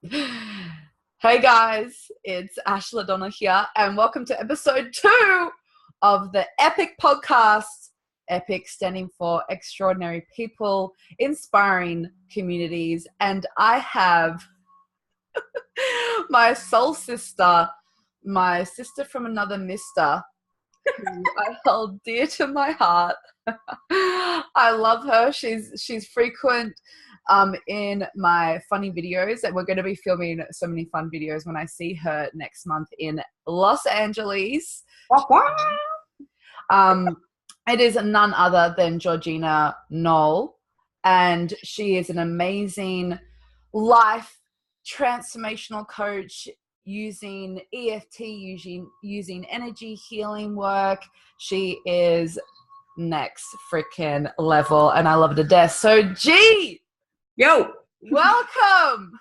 Hey guys, it's Ashleigh here, and welcome to episode 2 of the E.P.I.C podcast. E.P.I.C standing for Extraordinary People, Inspiring Communities, and I have my soul sister, my sister from another mister, who I hold dear to my heart. I love her. She's frequent in my funny videos, and we're going to be filming so many fun videos when I see her next month in Los Angeles. It is none other than Georgina Noel, and she is an amazing life transformational coach using EFT, using energy healing work. She is next freaking level, and I love her to death. So G, yo, welcome.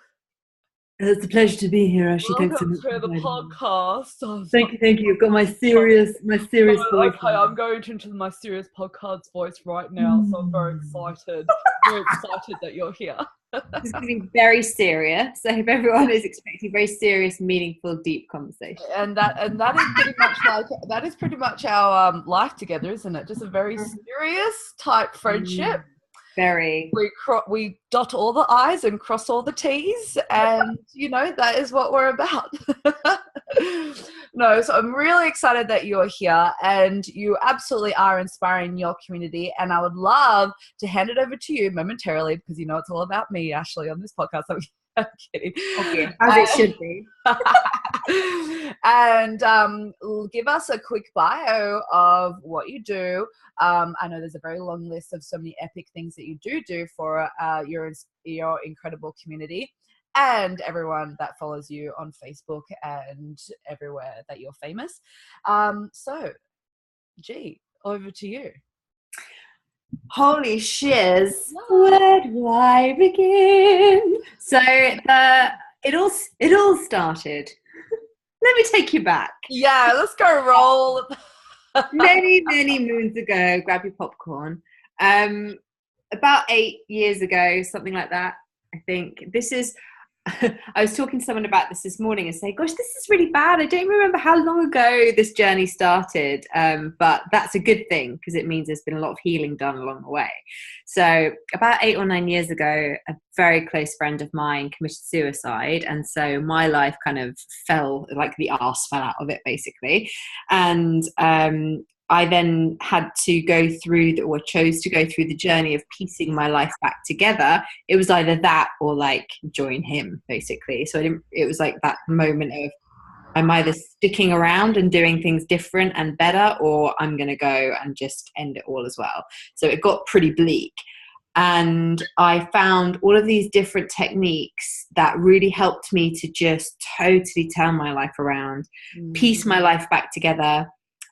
It's a pleasure to be here, Ashley. Thanks so Welcome much to the podcast. Oh, thank you. You've got my serious voice. Okay, I'm going into my serious podcast voice right now, so I'm very excited. Very excited that you're here. It's going to be very serious. I hope everyone is expecting very serious, meaningful, deep conversation. And that is pretty much our life together, isn't it? Just a very serious type friendship. Very. We dot all the I's and cross all the T's, and that is what we're about. No, so I'm really excited that you're here, and you absolutely are inspiring your community, and I would love to hand it over to you momentarily, because it's all about me, Ashleigh, on this podcast. I'm kidding. Okay, as it should be. And give us a quick bio of what you do. I know there's a very long list of so many epic things that you do for your incredible community and everyone that follows you on Facebook and everywhere that you're famous. So, G, over to you. Holy shiz, where do I begin? So it all started. Let me take you back. Yeah, let's go roll. many moons ago, grab your popcorn. About 8 years ago, something like that, I think. I was talking to someone about this morning and saying, gosh, this is really bad. I don't remember how long ago this journey started, but that's a good thing, because it means there's been a lot of healing done along the way. So about 8 or 9 years ago, a very close friend of mine committed suicide, and so my life kind of fell, like the arse fell out of it, basically. And I then had to go through, or chose to go through, the journey of piecing my life back together. It was either that or like join him, basically. So it was like that moment of, I'm either sticking around and doing things different and better, or I'm going to go and just end it all as well. So it got pretty bleak. And I found all of these different techniques that really helped me to just totally turn my life around, piece my life back together.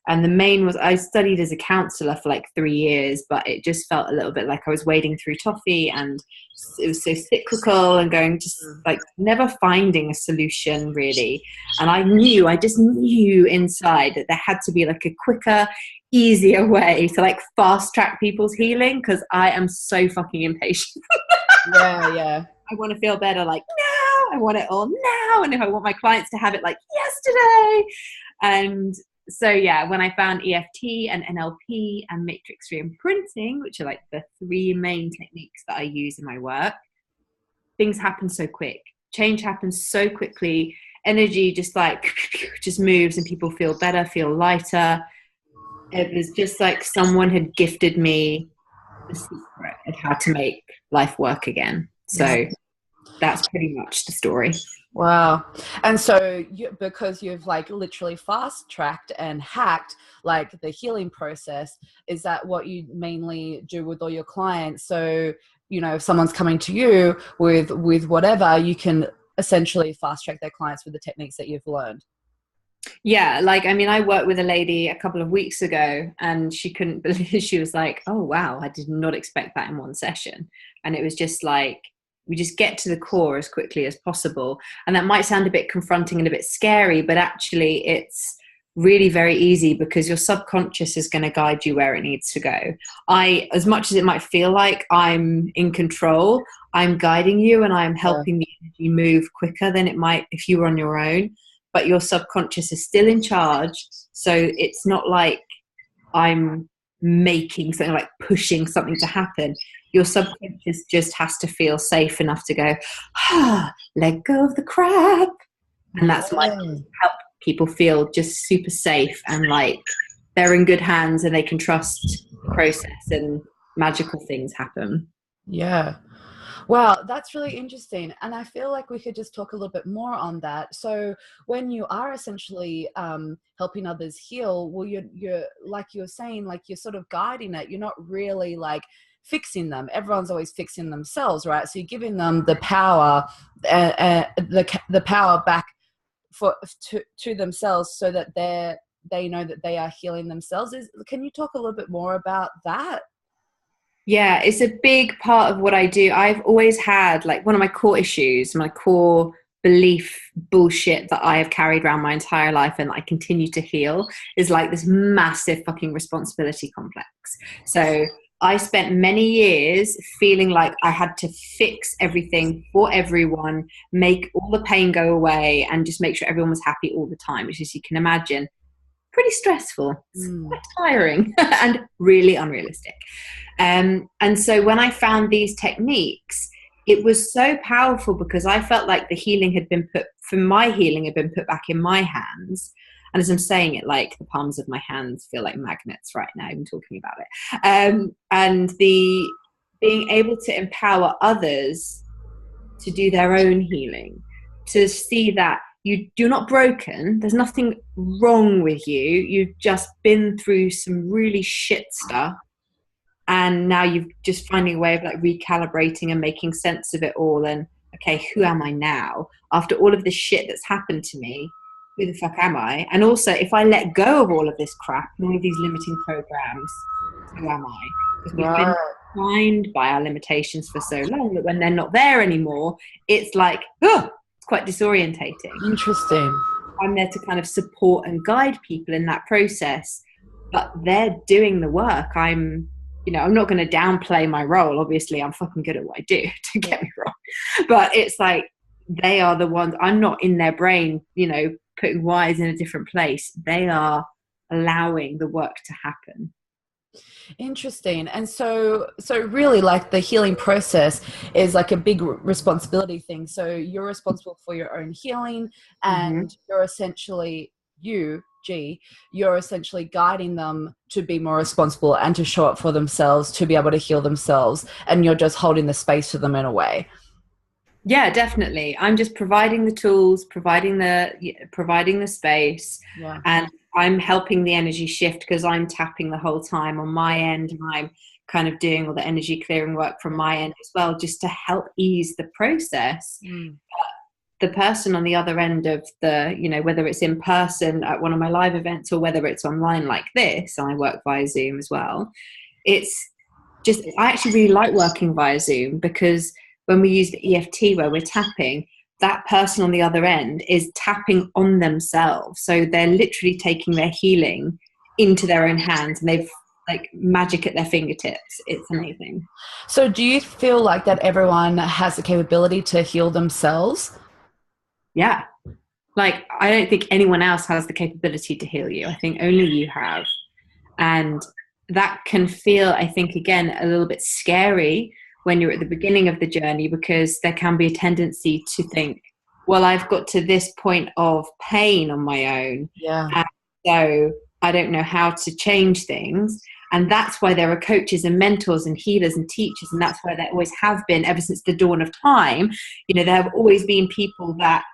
And the main was, I studied as a counsellor for like 3 years, but it just felt a little bit like I was wading through toffee, and it was so cyclical and going, just like never finding a solution really. And I just knew inside that there had to be like a quicker, easier way to like fast track people's healing, because I am so fucking impatient. Yeah. I want to feel better like now. I want it all now. And if I want my clients to have it like yesterday. And so yeah, when I found EFT and NLP and matrix reimprinting, which are like the 3 main techniques that I use in my work, things happen so quick. Change happens so quickly. Energy just moves, and people feel better, feel lighter. It was just like someone had gifted me the secret of how to make life work again. So that's pretty much the story. Wow. And so because you've like literally fast tracked and hacked like the healing process, is that what you mainly do with all your clients? So, if someone's coming to you with whatever, you can essentially fast track their clients with the techniques that you've learned. Yeah, I worked with a lady a couple of weeks ago, and she couldn't believe, she was like, oh wow, I did not expect that in one session. And it was just like, we just get to the core as quickly as possible. And that might sound a bit confronting and a bit scary, but actually it's really very easy because your subconscious is going to guide you where it needs to go. As much as it might feel like I'm in control, I'm guiding you and I'm helping the energy move quicker than it might if you were on your own. But your subconscious is still in charge. So it's not like I'm making something, like pushing something to happen. Your subconscious just has to feel safe enough to go, let go of the crap. And that's my help people feel just super safe and like they're in good hands and they can trust the process and magical things happen. Yeah. Wow, that's really interesting. And I feel like we could just talk a little bit more on that. So when you are essentially helping others heal, well, you're like you were saying, like you're sort of guiding it. You're not really like fixing them. Everyone's always fixing themselves, right? So you're giving them the power, the power back to themselves, so that they know that they are healing themselves. Can you talk a little bit more about that? Yeah, it's a big part of what I do. I've always had like one of my core issues, my core belief bullshit that I have carried around my entire life and I continue to heal is like this massive fucking responsibility complex. So I spent many years feeling like I had to fix everything for everyone, make all the pain go away and just make sure everyone was happy all the time, which, as you can imagine, pretty stressful, quite tiring and really unrealistic. And so when I found these techniques, it was so powerful because I felt like my healing had been put back in my hands. And as I'm saying it, like the palms of my hands feel like magnets right now, even talking about it. And the being able to empower others to do their own healing, to see that you're not broken, there's nothing wrong with you, you've just been through some really shit stuff, and now you're just finding a way of like recalibrating and making sense of it all. And okay, who am I now after all of this shit that's happened to me? Who the fuck am I? And also, if I let go of all of this crap and all of these limiting programs, who am I? Because we've been defined by our limitations for so long that when they're not there anymore, it's like, oh, it's quite disorientating. Interesting. I'm there to kind of support and guide people in that process, but they're doing the work. I'm not going to downplay my role. Obviously, I'm fucking good at what I do, don't get me wrong. But it's like, they are the ones, I'm not in their brain, putting wires in a different place. They are allowing the work to happen. Interesting. And so really, like, the healing process is like a big responsibility thing. So you're responsible for your own healing, and you're essentially you're essentially guiding them to be more responsible and to show up for themselves, to be able to heal themselves, and you're just holding the space for them in a way. Yeah, definitely. I'm just providing the tools, providing the space, and I'm helping the energy shift because I'm tapping the whole time on my end, and I'm kind of doing all the energy clearing work from my end as well, just to help ease the process. But the person on the other end of the, whether it's in person at one of my live events or whether it's online like this, and I work via Zoom as well, it's just, I actually really like working via Zoom because when we use the EFT where we're tapping, that person on the other end is tapping on themselves. So they're literally taking their healing into their own hands, and they've like magic at their fingertips. It's amazing. So do you feel like that everyone has the capability to heal themselves? Yeah. Like, I don't think anyone else has the capability to heal you. I think only you have. And that can feel, I think, again, a little bit scary when you're at the beginning of the journey, because there can be a tendency to think, well, I've got to this point of pain on my own. And so I don't know how to change things. And that's why there are coaches and mentors and healers and teachers. And that's why there always have been, ever since the dawn of time, there have always been people that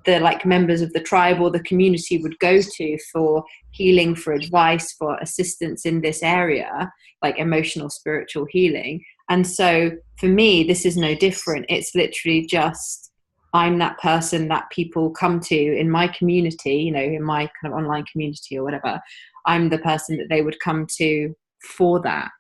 the like members of the tribe or the community would go to for healing, for advice, for assistance in this area, like emotional, spiritual healing. And so for me, this is no different. It's literally just, I'm that person that people come to in my community, in my kind of online community or whatever. I'm the person that they would come to for that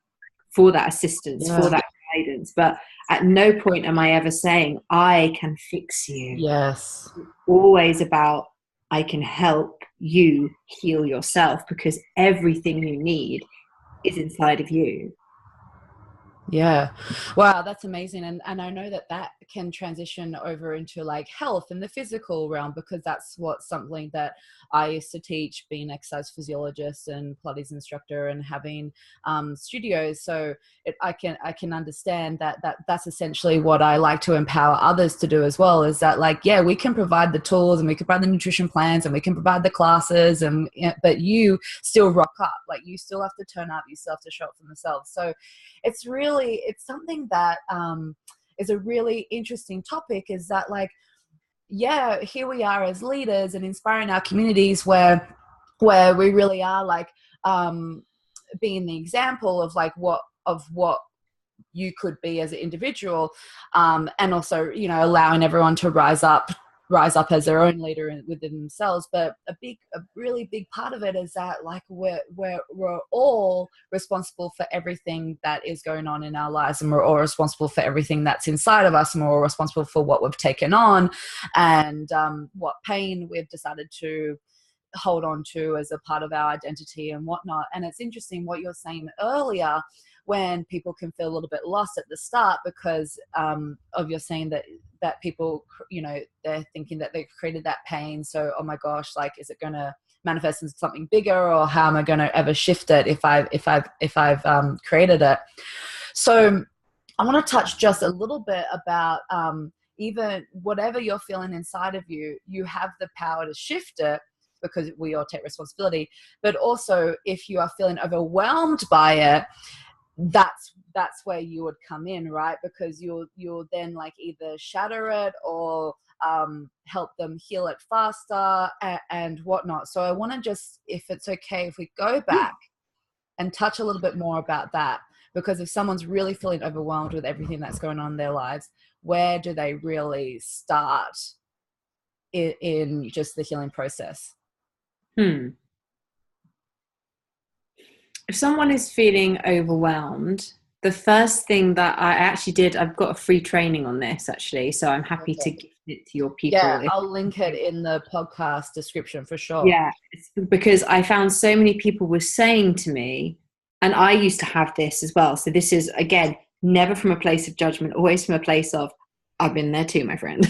assistance, for that guidance. But at no point am I ever saying, I can fix you. Yes. It's always about I can help you heal yourself, because everything you need is inside of you. Yeah. Wow, that's amazing. And I know that that can transition over into like health in the physical realm, because that's what something that I used to teach, being an exercise physiologist and Pilates instructor and having studios. So I can understand that's essentially what I like to empower others to do as well, is that like, yeah, we can provide the tools and we can provide the nutrition plans and we can provide the classes, and but you still rock up. Like, you still have to turn up, you still have to show up for themselves. So it's something that is a really interesting topic, is that like, yeah, here we are as leaders and inspiring our communities where we really are like being the example of like what you could be as an individual, and also, you know, allowing everyone to rise up as their own leader within themselves. But a really big part of it is that like we're all responsible for everything that is going on in our lives, and we're all responsible for everything that's inside of us, and we're all responsible for what we've taken on, and what pain we've decided to hold on to as a part of our identity and whatnot. And it's interesting what you're saying earlier, when people can feel a little bit lost at the start because of your saying that people, you know, they're thinking that they've created that pain. So, oh my gosh, like, is it going to manifest into something bigger, or how am I going to ever shift it if I've created it? So I want to touch just a little bit about even whatever you're feeling inside of you, you have the power to shift it, because we all take responsibility. But also, if you are feeling overwhelmed by it, that's where you would come in, right? Because you'll then like either shatter it or help them heal it faster and whatnot. So I want to just, if it's okay, if we go back and touch a little bit more about that, because if someone's really feeling overwhelmed with everything that's going on in their lives, where do they really start in just the healing process? If someone is feeling overwhelmed, the first thing that I actually did, I've got a free training on this actually, so I'm happy to give it to your people. Yeah, I'll link it in the podcast description for sure. Yeah, it's because I found so many people were saying to me, and I used to have this as well. So this is, again, never from a place of judgment, always from a place of, I've been there too, my friend.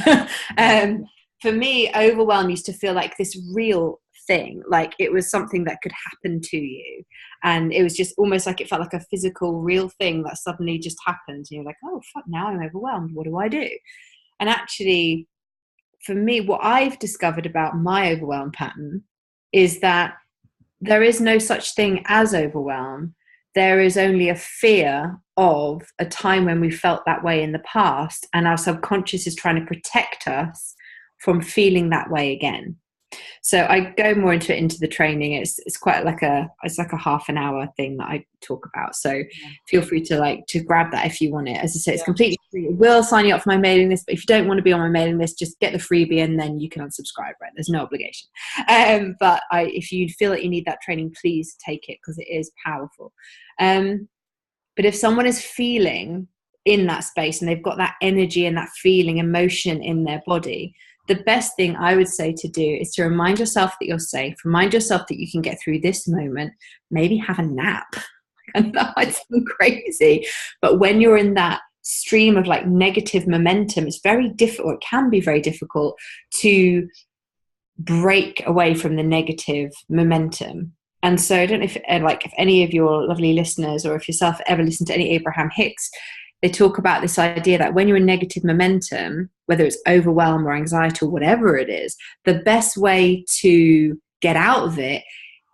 For me, overwhelm used to feel like this real thing, like it was something that could happen to you, and it was just almost like it felt like a physical real thing that suddenly just happened, and you're like, oh fuck, now I'm overwhelmed, what do I do? And actually, for me, what I've discovered about my overwhelm pattern is that there is no such thing as overwhelm. There is only a fear of a time when we felt that way in the past, and our subconscious is trying to protect us from feeling that way again. So I go more into the training. It's quite like a half an hour thing that I talk about. So feel free to grab that if you want it. As I say, it's completely free. It will sign you up for my mailing list, but if you don't want to be on my mailing list, just get the freebie and then you can unsubscribe, right? There's no obligation. But if you feel that you need that training, please take it, because it is powerful. But if someone is feeling in that space and they've got that energy and that feeling, emotion in their body, the best thing I would say to do is to remind yourself that you're safe, remind yourself that you can get through this moment, maybe have a nap. I know it sounds crazy, but when you're in that stream of like negative momentum, it's very difficult, it can be very difficult to break away from the negative momentum. And so I don't know if any of your lovely listeners, or if yourself ever listen to any Abraham Hicks, they talk about this idea that when you're in negative momentum, whether it's overwhelm or anxiety or whatever it is, the best way to get out of it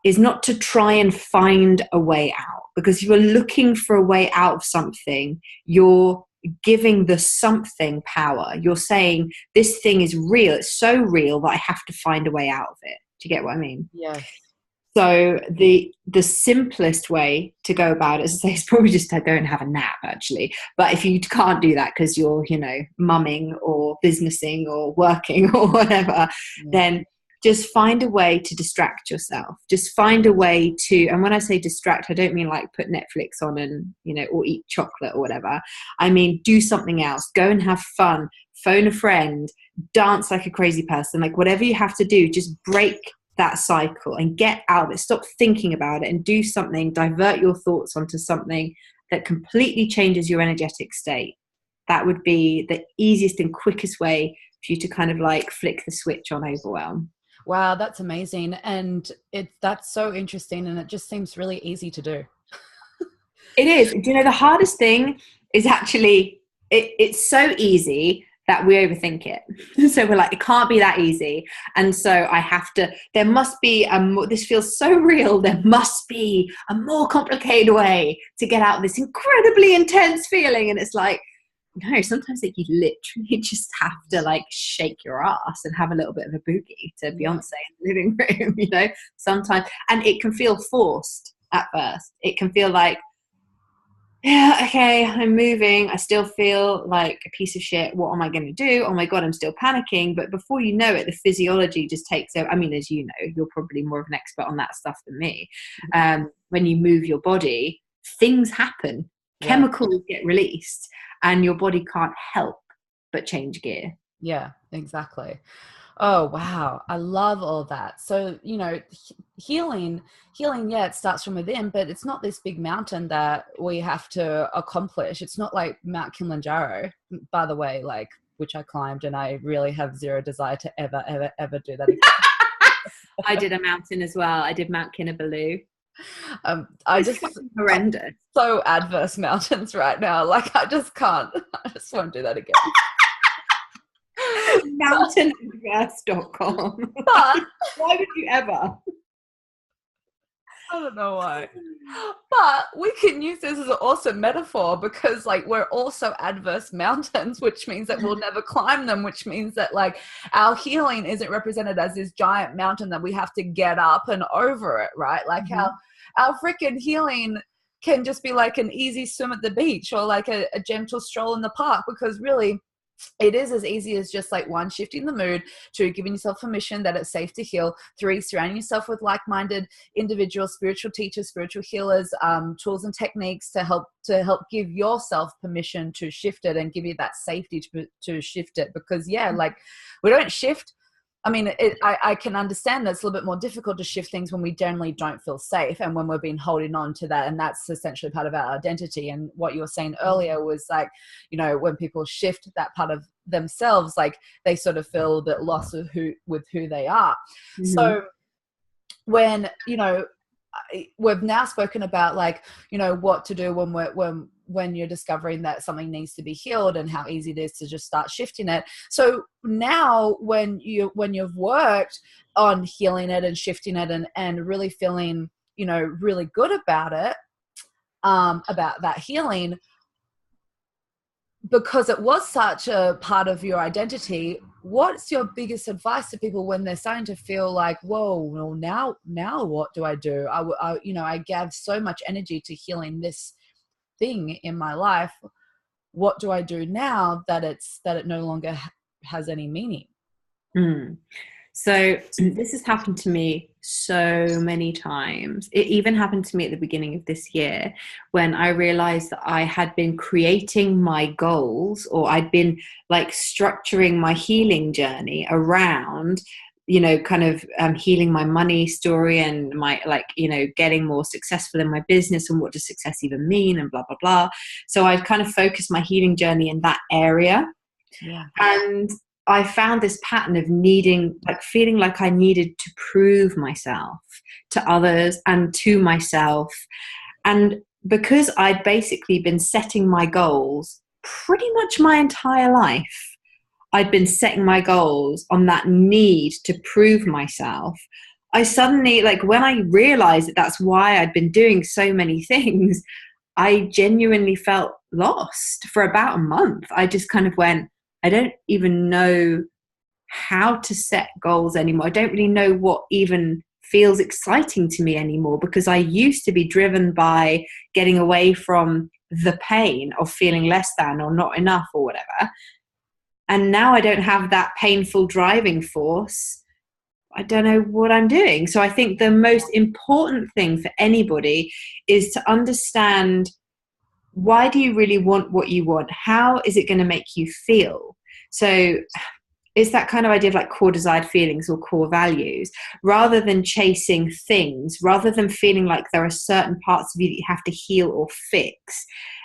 is not to try and find a way out. Because if you're looking for a way out of something, you're giving the something power. You're saying, this thing is real. It's so real that I have to find a way out of it. Do you get what I mean? Yeah. So the simplest way to go about it, as I say, is probably just to go and have a nap, actually. But if you can't do that because you're, mumming or businessing or working or whatever, then just find a way to distract yourself. Just find a way to, and when I say distract, I don't mean like put Netflix on and, or eat chocolate or whatever. I mean, do something else. Go and have fun. phone a friend, dance like a crazy person, like whatever you have to do, just break that cycle and get out of it. Stop thinking about it and do something, divert your thoughts onto something that completely changes your energetic state. That would be the easiest and quickest way for you to kind of like flick the switch on overwhelm. Wow, that's amazing. And that's so interesting, and it just seems really easy to do. It is. Do you know, the hardest thing is actually, it's so easy that we overthink it. So we're like, it can't be that easy. And so there must be this feels so real. There must be a more complicated way to get out of this incredibly intense feeling. And it's like, no, sometimes you literally just have to like shake your ass and have a little bit of a boogie to Beyonce in the living room, you know, sometimes. And it can feel forced at first. It can feel like, yeah, okay, I'm moving. I still feel like a piece of shit. What am I going to do? Oh my God, I'm still panicking. But before you know it, the physiology just takes over. I mean, as you know, you're probably more of an expert on that stuff than me. When you move your body, things happen. Yeah. Chemicals get released and your body can't help but change gear. Yeah, exactly. Oh, wow. I love all that. So, you know, healing, yeah, it starts from within, but it's not this big mountain that we have to accomplish. It's not like Mount Kilimanjaro, by the way, like, which I climbed, and I really have zero desire to ever do that again. I did a mountain as well. I did Mount Kinabalu. I just horrendous. So adverse mountains right now. Like, I just can't. I just won't do that again. Mountainadverse.com. But why would you ever? I don't know why. But we can use this as an awesome metaphor, because like we're also adverse mountains, which means that we'll never climb them, which means that like our healing isn't represented as this giant mountain that we have to get up and over it, right? Like our freaking healing can just be like an easy swim at the beach, or like a gentle stroll in the park, because really it is as easy as just like 1, shifting the mood; 2, giving yourself permission that it's safe to heal; 3, surrounding yourself with like-minded individuals, spiritual teachers, spiritual healers, tools and techniques to help give yourself permission to shift it and give you that safety to shift it. Because like we don't shift. I mean, I can understand that it's a little bit more difficult to shift things when we generally don't feel safe and when we've been holding on to that. And that's essentially part of our identity. And what you were saying earlier was like, you know, when people shift that part of themselves, like they sort of feel a bit lost with who they are. Mm-hmm. So when, you know, we've now spoken about like, you know, what to do when you're discovering that something needs to be healed, and how easy it is to just start shifting it. So now when you've worked on healing it and shifting it and really feeling, you know, really good about it, about that healing, because it was such a part of your identity, what's your biggest advice to people when they're starting to feel like, whoa, well, now what do I do? I gave so much energy to healing this thing in my life. What do I do now that it no longer has any meaning? So this has happened to me so many times. It even happened to me at the beginning of this year, when I realized that I had been creating my goals, or I'd been like structuring my healing journey around, you know, kind of healing my money story and my, like, you know, getting more successful in my business, and what does success even mean, and blah, blah, blah. So I'd kind of focused my healing journey in that area. Yeah. And I found this pattern of feeling like I needed to prove myself to others and to myself. And because I'd basically been setting my goals pretty much my entire life, I'd been setting my goals on that need to prove myself. I suddenly, like, when I realized that that's why I'd been doing so many things, I genuinely felt lost for about a month. I just kind of went, I don't even know how to set goals anymore. I don't really know what even feels exciting to me anymore, because I used to be driven by getting away from the pain of feeling less than or not enough or whatever. And now I don't have that painful driving force. I don't know what I'm doing. So I think the most important thing for anybody is to understand, why do you really want what you want? How is it going to make you feel? So it's that kind of idea of like core desired feelings or core values, rather than chasing things, rather than feeling like there are certain parts of you that you have to heal or fix.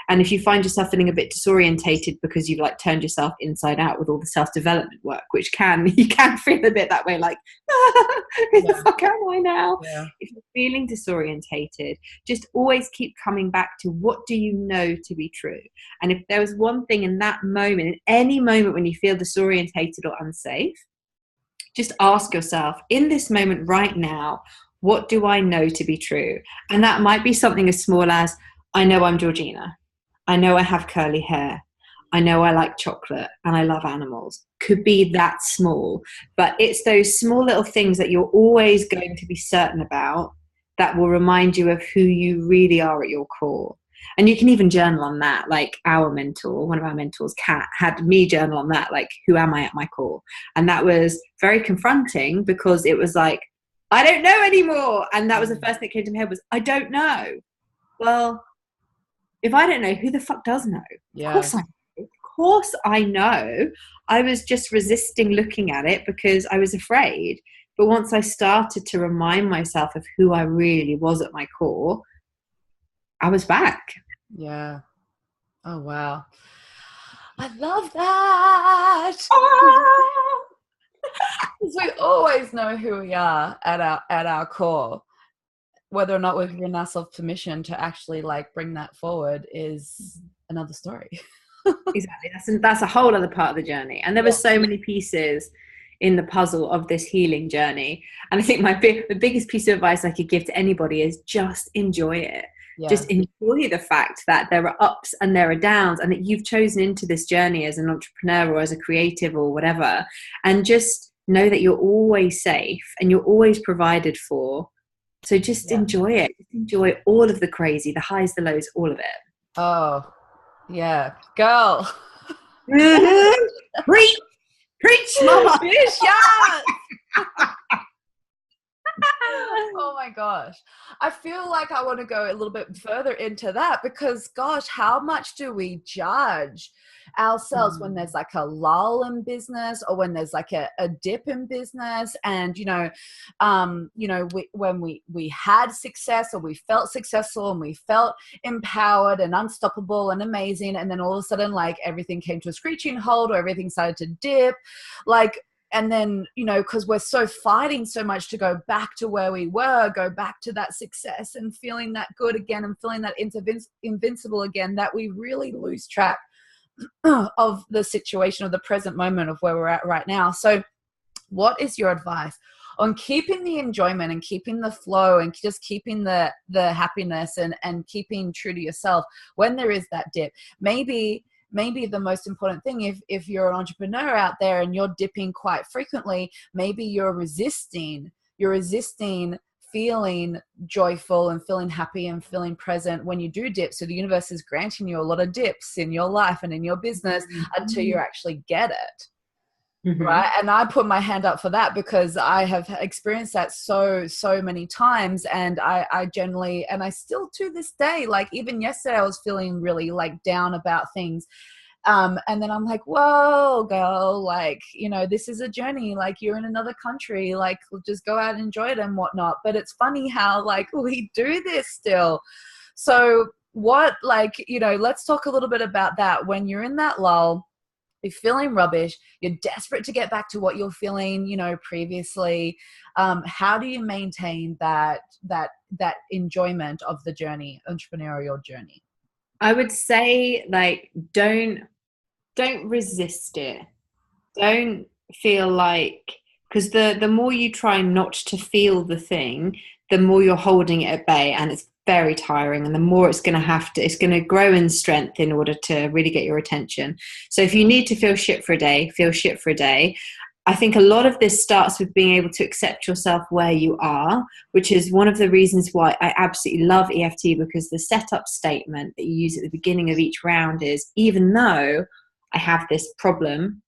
And if you find yourself feeling a bit disorientated because you've like turned yourself inside out with all the self-development work, which you can feel a bit that way, like, who the fuck am I now? Yeah. If you're feeling disorientated, just always keep coming back to, what do you know to be true? And if there was one thing in that moment, in any moment when you feel disorientated or unsafe, just ask yourself, in this moment right now, what do I know to be true? And that might be something as small as, I know I'm Georgina. I know I have curly hair. I know I like chocolate and I love animals. Could be that small, but it's those small little things that you're always going to be certain about that will remind you of who you really are at your core. And you can even journal on that. Like our mentor, one of our mentors, Kat, had me journal on that, like, who am I at my core? And that was very confronting, because it was like, I don't know anymore. And that was the first thing that came to my head was, I don't know. Well, if I don't know, who the fuck does know? Yeah. Of course I know. Of course I know. I was just resisting looking at it because I was afraid. But once I started to remind myself of who I really was at my core, I was back. Yeah. Oh, wow. I love that. Because we always know who we are at our core. Whether or not we've given ourselves permission to actually like bring that forward is another story. Exactly. That's a whole other part of the journey. And there were so many pieces in the puzzle of this healing journey. And I think the biggest piece of advice I could give to anybody is just enjoy it. Yeah. Just enjoy the fact that there are ups and there are downs, and that you've chosen into this journey as an entrepreneur or as a creative or whatever. And just know that you're always safe and you're always provided for. So just enjoy it. Just enjoy all of the crazy, the highs, the lows, all of it. Oh, yeah. Girl. Mm-hmm. Preach, mama. Yes. Oh my gosh. I feel like I want to go a little bit further into that, because gosh, how much do we judge ourselves when there's like a lull in business, or when there's like a dip in business? And when we had success, or we felt successful and we felt empowered and unstoppable and amazing, and then all of a sudden like everything came to a screeching halt, or everything started to dip, like. And then, because we're so fighting so much to go back to where we were, go back to that success and feeling that good again and feeling that invincible again, that we really lose track of the situation, of the present moment of where we're at right now. So what is your advice on keeping the enjoyment and keeping the flow and just keeping the happiness and keeping true to yourself when there is that dip? Maybe the most important thing, if you're an entrepreneur out there and you're dipping quite frequently, maybe you're resisting feeling joyful and feeling happy and feeling present when you do dip. So the universe is granting you a lot of dips in your life and in your business until you actually get it. Mm-hmm. Right. And I put my hand up for that, because I have experienced that so many times. And I generally, and I still to this day, like even yesterday, I was feeling really like down about things. And then I'm like, whoa, girl, like, this is a journey. Like, you're in another country, like, just go out and enjoy it and whatnot. But it's funny how like we do this still. So what, like, let's talk a little bit about that. When you're in that lull, you're feeling rubbish, you're desperate to get back to what you're feeling, previously. How do you maintain that enjoyment of the journey, entrepreneurial journey? I would say, like, don't resist it. Don't feel like, because the more you try not to feel the thing, the more you're holding it at bay, and it's very tiring, and the more it's going to grow in strength in order to really get your attention. So if you need to feel shit for a day, feel shit for a day. I think a lot of this starts with being able to accept yourself where you are, which is one of the reasons why I absolutely love EFT, because the setup statement that you use at the beginning of each round is, even though I have this problem,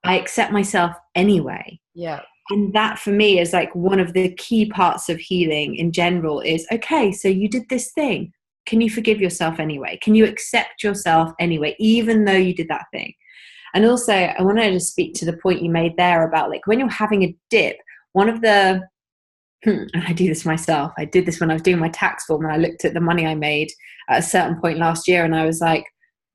I accept myself anyway. Yeah. And that for me is like one of the key parts of healing in general is, okay, so you did this thing. Can you forgive yourself anyway? Can you accept yourself anyway, even though you did that thing? And also I wanted to speak to the point you made there about like when you're having a dip, one of the and I do this myself. I did this when I was doing my tax form and I looked at the money I made at a certain point last year and I was like,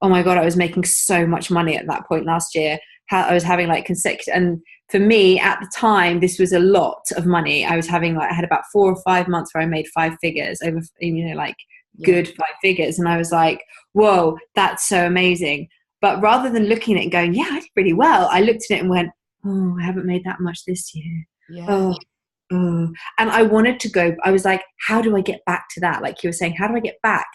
oh my God, I was making so much money at that point last year. How I was having like consecutive, and for me at the time, this was a lot of money. I was having like, I had about 4 or 5 months where I made 5 figures over, like good 5 figures. And I was like, whoa, that's so amazing. But rather than looking at it and going, yeah, I did really well, I looked at it and went, oh, I haven't made that much this year. Yeah. And I wanted to go, I was like, how do I get back to that? Like you were saying, how do I get back?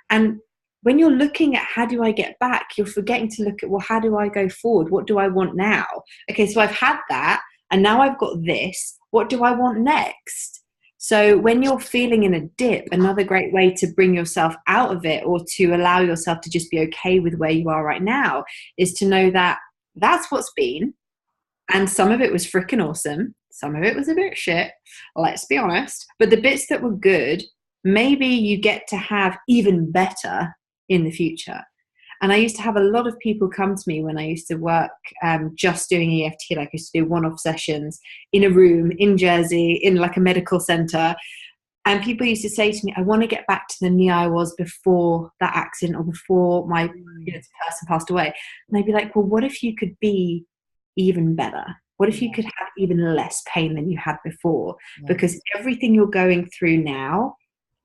And when you're looking at how do I get back, you're forgetting to look at, well, how do I go forward? What do I want now? Okay, so I've had that and now I've got this. What do I want next? So when you're feeling in a dip, another great way to bring yourself out of it or to allow yourself to just be okay with where you are right now is to know that that's what's been. And some of it was freaking awesome. Some of it was a bit shit, let's be honest. But the bits that were good, maybe you get to have even better in the future. And I used to have a lot of people come to me when I used to work just doing EFT, like I used to do one-off sessions in a room in Jersey, in like a medical center. And people used to say to me, I want to get back to the me I was before that accident or before my person passed away. And they'd be like, well, what if you could be even better? What if you could have even less pain than you had before? Because everything you're going through now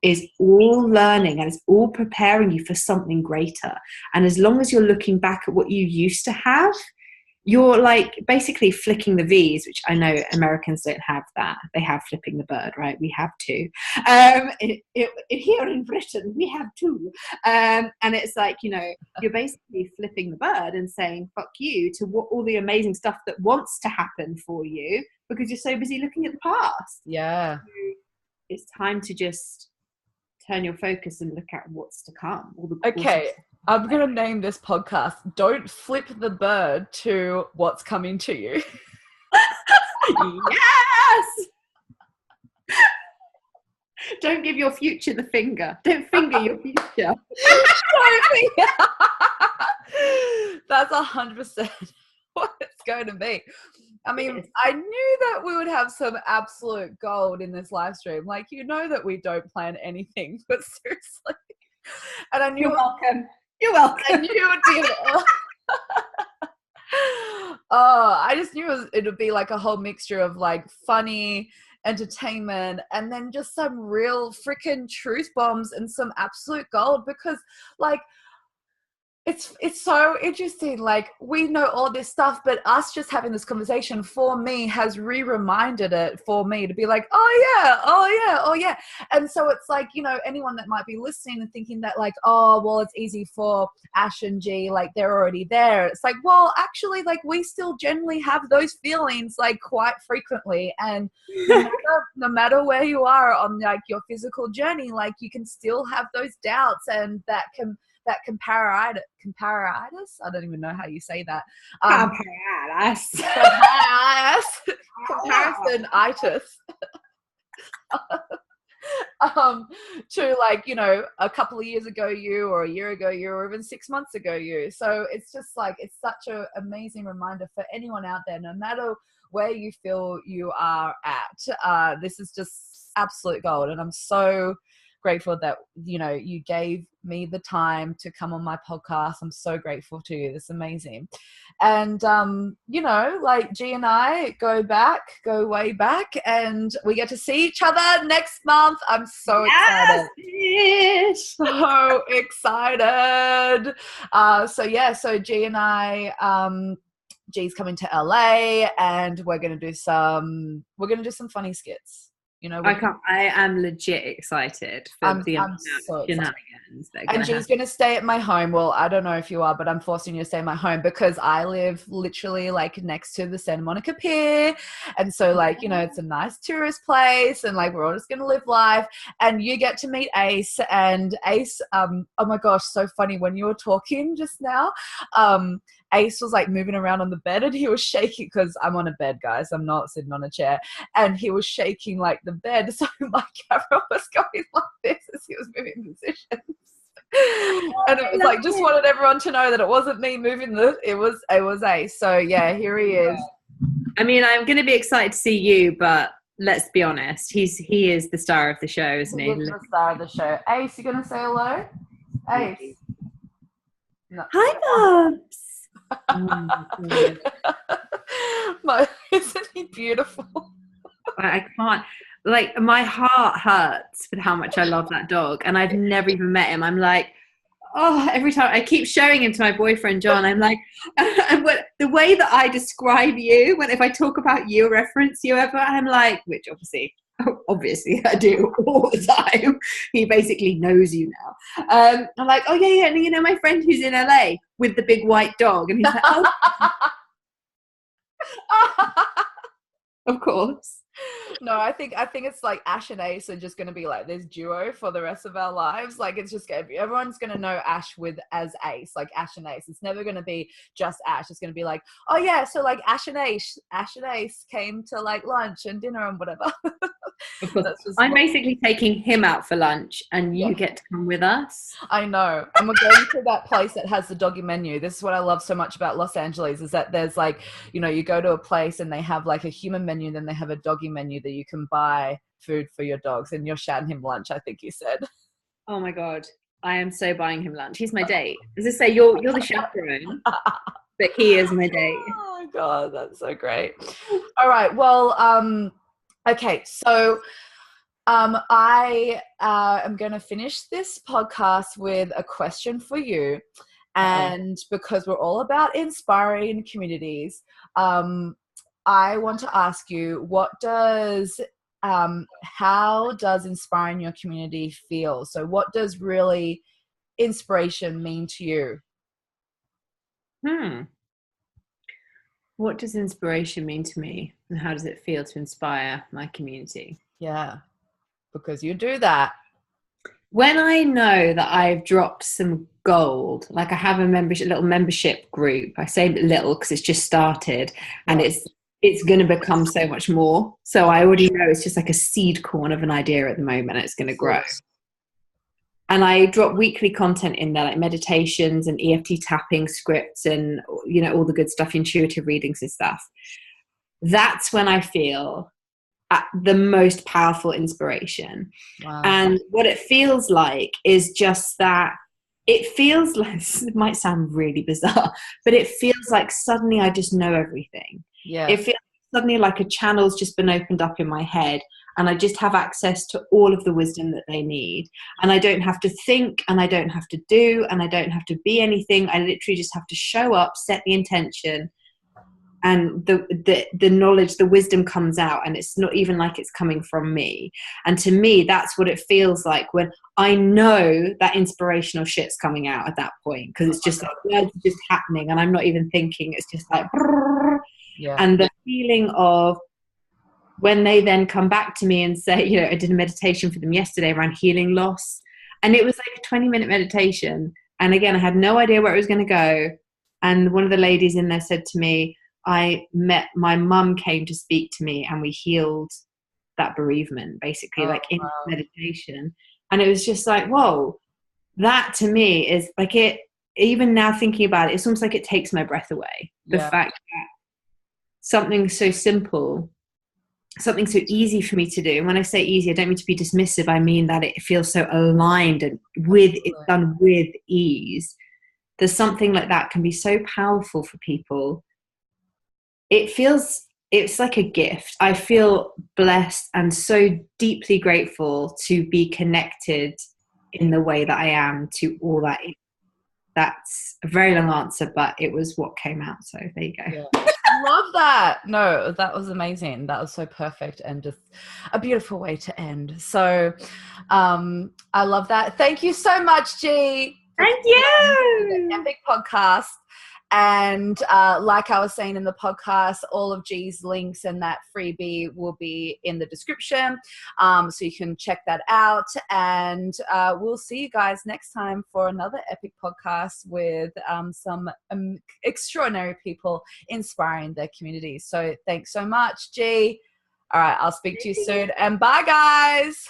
is all learning and it's all preparing you for something greater. And as long as you're looking back at what you used to have, you're like basically flicking the V's, which I know Americans don't have that. They have flipping the bird, right? We have two. Here in Britain, we have two. And it's like, you're basically flipping the bird and saying, fuck you to what all the amazing stuff that wants to happen for you because you're so busy looking at the past. Yeah. So it's time to just turn your focus and look at what's to come. Okay. I'm going to name this podcast, Don't Flip the Bird to What's Coming to You. Yes! Don't give your future the finger. Don't finger your future. That's 100% what it's going to be. I mean, I knew that we would have some absolute gold in this live stream. Like, that we don't plan anything, but seriously. And I knew You're welcome. You're welcome. I knew it would be. I just knew it would be like a whole mixture of like funny entertainment and then just some real freaking truth bombs and some absolute gold because like it's so interesting. Like we know all this stuff, but us just having this conversation for me has reminded it for me to be like, oh yeah. And so it's like, anyone that might be listening and thinking that like, oh, well, it's easy for Ash and G, like they're already there. It's like, well, actually, like we still generally have those feelings like quite frequently. And no matter where you are on like your physical journey, like you can still have those doubts and that comparatitis. I don't even know how you say that. Comparisonitis. To like, a couple of years ago you, or a year ago you, or even 6 months ago you. So it's just like, it's such an amazing reminder for anyone out there, no matter where you feel you are at. This is just absolute gold. And I'm so grateful that you gave me the time to come on my podcast. I'm so grateful to you. It's amazing. And like G and I go way back, and we get to see each other next month. I'm so excited. Yes. So excited. So G and I, G's coming to LA, and we're gonna do some funny skits. I am legit excited for I'm so excited. shenanigans. And she's going to stay at my home. Well, I don't know if you are, but I'm forcing you to stay at my home because I live literally like next to the Santa Monica Pier. And so like, it's a nice tourist place and like, we're all just going to live life. And you get to meet Ace, and Ace, oh my gosh, so funny when you were talking just now. Ace was like moving around on the bed and he was shaking because I'm on a bed, guys. I'm not sitting on a chair. And he was shaking like the bed. So my camera was going like this as he was moving positions. And it was like, just wanted everyone to know that it wasn't me moving it was Ace. So yeah, here he is. I mean, I'm going to be excited to see you, but let's be honest, he is the star of the show, isn't he? He's the star of the show. Ace, you gonna say hello? Ace. No. Hi, Bubs. Isn't he beautiful? I can't. Like, my heart hurts with how much I love that dog, and I've never even met him. I'm like, oh, every time I keep showing him to my boyfriend John, I'm like, and the way that I describe you, if I talk about you, reference you ever, I'm like, which obviously I do all the time. He basically knows you now. I'm like, oh yeah, you know my friend who's in LA with the big white dog, and he's like, oh, of course. No, I think it's like Ash and Ace are just going to be like this duo for the rest of our lives. Like, it's just going to be, everyone's going to know Ash as Ace, like Ash and Ace. It's never going to be just Ash. It's going to be like, oh yeah, so like Ash and Ace came to like lunch and dinner and whatever. I'm basically taking him out for lunch, and you get to come with us. I know. And we're going to that place that has the doggy menu. This is what I love so much about Los Angeles, is that there's like, you know, you go to a place and they have like a human menu, then they have a doggy menu that you can buy food for your dogs, and you're shouting him lunch, I think you said. Oh my God. I am so buying him lunch. He's my date. As I say, you're the chaperone, but he is my date. Oh my God, that's so great. All right. Well, okay. So I am going to finish this podcast with a question for you. And because we're all about inspiring communities, I want to ask you, how does inspiring your community feel? So what does really inspiration mean to you? What does inspiration mean to me, and how does it feel to inspire my community? Yeah, because you do that. When I know that I've dropped some gold, like I have a little membership group. I say little because it's just started, and it's going to become so much more. So I already know it's just like a seed corn of an idea at the moment. It's going to grow. And I drop weekly content in there, like meditations and EFT tapping scripts and, you know, all the good stuff, intuitive readings and stuff. That's when I feel at the most powerful inspiration. Wow. And what it feels like is just that it feels like, it might sound really bizarre, but it feels like suddenly I just know everything. Yeah. It feels suddenly like a channel's just been opened up in my head, and I just have access to all of the wisdom that they need. And I don't have to think, and I don't have to do, and I don't have to be anything. I literally just have to show up, set the intention, and the knowledge, the wisdom comes out, and it's not even like it's coming from me. And to me, that's what it feels like when I know that inspirational shit's coming out at that point, because it's just like words are just happening, and I'm not even thinking. It's just like, and the feeling of when they then come back to me and say, you know, I did a meditation for them yesterday around healing loss, and it was like a 20-minute meditation. And again, I had no idea where it was going to go. And one of the ladies in there said to me, my mum came to speak to me, and we healed that bereavement, basically, in meditation. And it was just like, whoa, that to me is like it, even now thinking about it, it's almost like it takes my breath away. The fact that something so simple, something so easy for me to do. And when I say easy, I don't mean to be dismissive. I mean that it feels so aligned and it's done with ease. There's something like that can be so powerful for people. It's like a gift. I feel blessed and so deeply grateful to be connected in the way that I am to all that. That's a very long answer, but it was what came out. So there you go. Yeah. Love that. No, that was amazing. That was so perfect, and just a beautiful way to end. So I love that. Thank you so much, G. Thank you. The Epic podcast. And like I was saying in the podcast, all of G's links and that freebie will be in the description. So you can check that out. And we'll see you guys next time for another epic podcast with some extraordinary people inspiring their communities. So thanks so much, G. All right, I'll speak to you soon. And bye, guys.